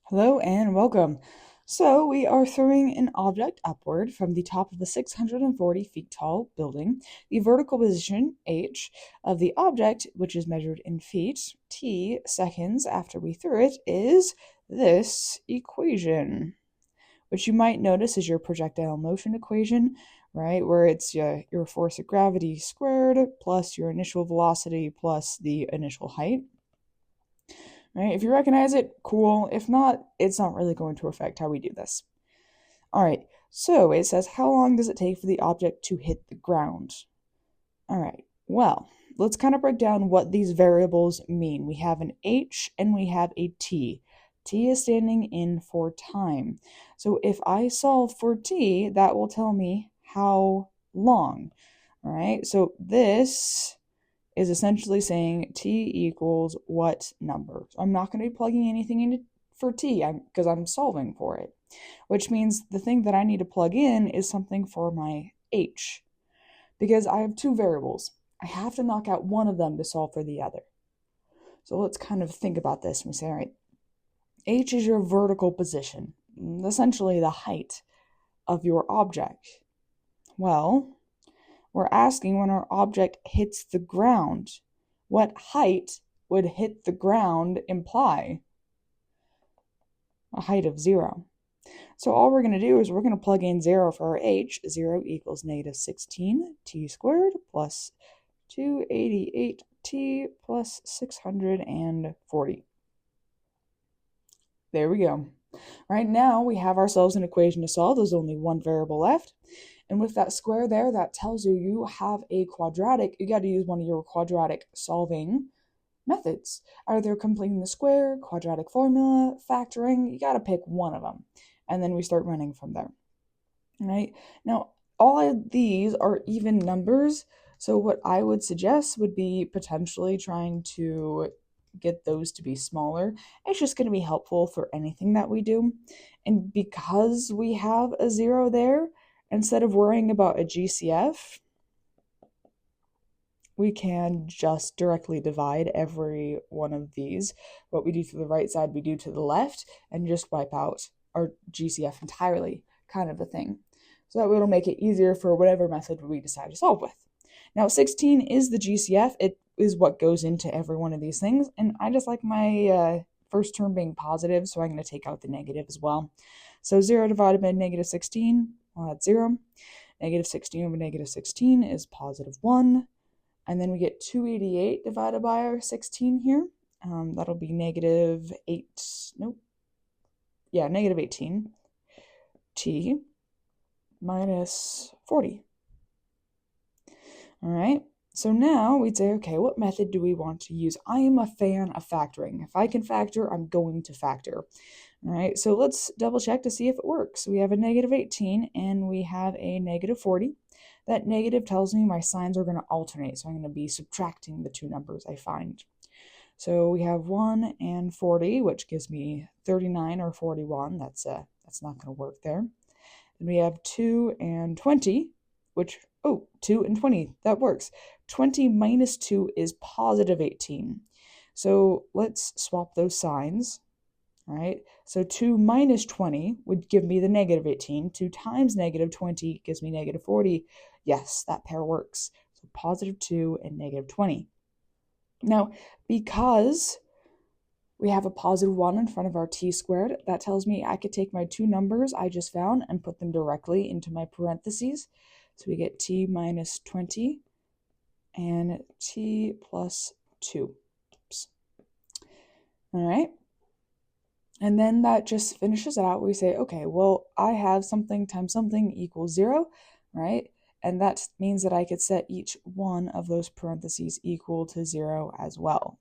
Hello and welcome. So we are throwing an object upward from the top of a 640 feet tall building. The vertical position, h, of the object, which is measured in feet, t, seconds after we threw it, is this equation, which you might notice is your projectile motion equation, right? Where it's your force of gravity squared plus your initial velocity plus the initial height. Right? If you recognize it, cool. If not, it's not really going to affect how we do this. All right, so it says, how long does it take for the object to hit the ground? All right, well, let's kind of break down what these variables mean. We have an h and we have a t. T is standing in for time. So if I solve for t, that will tell me how long. All right, so this is essentially saying t equals what number. So I'm not going to be plugging anything in for t because I'm solving for it, which means the thing that I need to plug in is something for my h, because I have two variables. I have to knock out one of them to solve for the other. So let's kind of think about this. We say, all right, h is your vertical position, essentially the height of your object. Well, we're asking when our object hits the ground, what height would hit the ground imply? A height of 0. So all we're going to do is we're going to plug in 0 for our h. 0 equals negative 16 t squared plus 288 t plus 640. There we go. Right now we have ourselves an equation to solve. There's only one variable left. And with that square there, that tells you you have a quadratic. You got to use one of your quadratic solving methods. Either completing the square, quadratic formula, factoring. You got to pick one of them. And then we start running from there. All right. Now, all of these are even numbers. So what I would suggest would be potentially trying to get those to be smaller. It's just going to be helpful for anything that we do. And because we have a 0 there, instead of worrying about a GCF, we can just directly divide every one of these. What we do to the right side, we do to the left, and just wipe out our GCF entirely, kind of a thing. So that will make it easier for whatever method we decide to solve with. Now, 16 is the GCF. It is what goes into every one of these things, and I just like my first term being positive, so I'm going to take out the negative as well. So 0 divided by negative 16, well, that's 0. Negative 16 over negative 16 is positive 1. And then we get 288 divided by our 16 here. That'll be negative 8, nope. Yeah, negative 18. T minus 40. All right, so now we'd say, okay, what method do we want to use? I am a fan of factoring. If I can factor, I'm going to factor. All right, so let's double check to see if it works. We have a negative 18 and we have a negative 40. That negative tells me my signs are going to alternate, so I'm going to be subtracting the two numbers I find. So we have 1 and 40, which gives me 39 or 41. That's not going to work there. And we have 2 and 20, which, 2 and 20, that works. 20 minus 2 is positive 18. So let's swap those signs. All right, so 2 minus 20 would give me the negative 18. 2 times negative 20 gives me negative 40. Yes, that pair works. So positive 2 and negative 20. Now, because we have a positive 1 in front of our t squared, that tells me I could take my two numbers I just found and put them directly into my parentheses. So we get t minus 20 and t plus 2. Oops. All right. And then that just finishes it out. We say, okay, well, I have something times something equals 0, right? And that means that I could set each one of those parentheses equal to 0 as well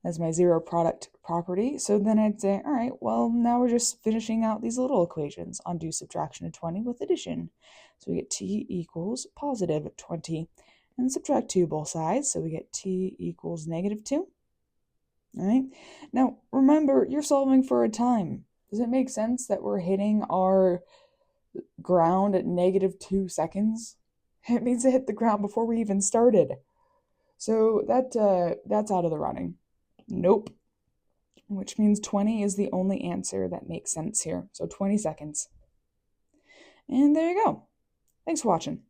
as my zero product property. So then I'd say, all right, well, now we're just finishing out these little equations. Undo subtraction of 20 with addition. So we get t equals positive 20. And subtract 2 both sides. So we get t equals negative 2. All right. Now, remember, you're solving for a time. Does it make sense that we're hitting our ground at negative 2 seconds? It means to hit the ground before we even started. So that's out of the running. Nope. which means 20 is the only answer that makes sense here. So 20 seconds. And there you go. Thanks for watching.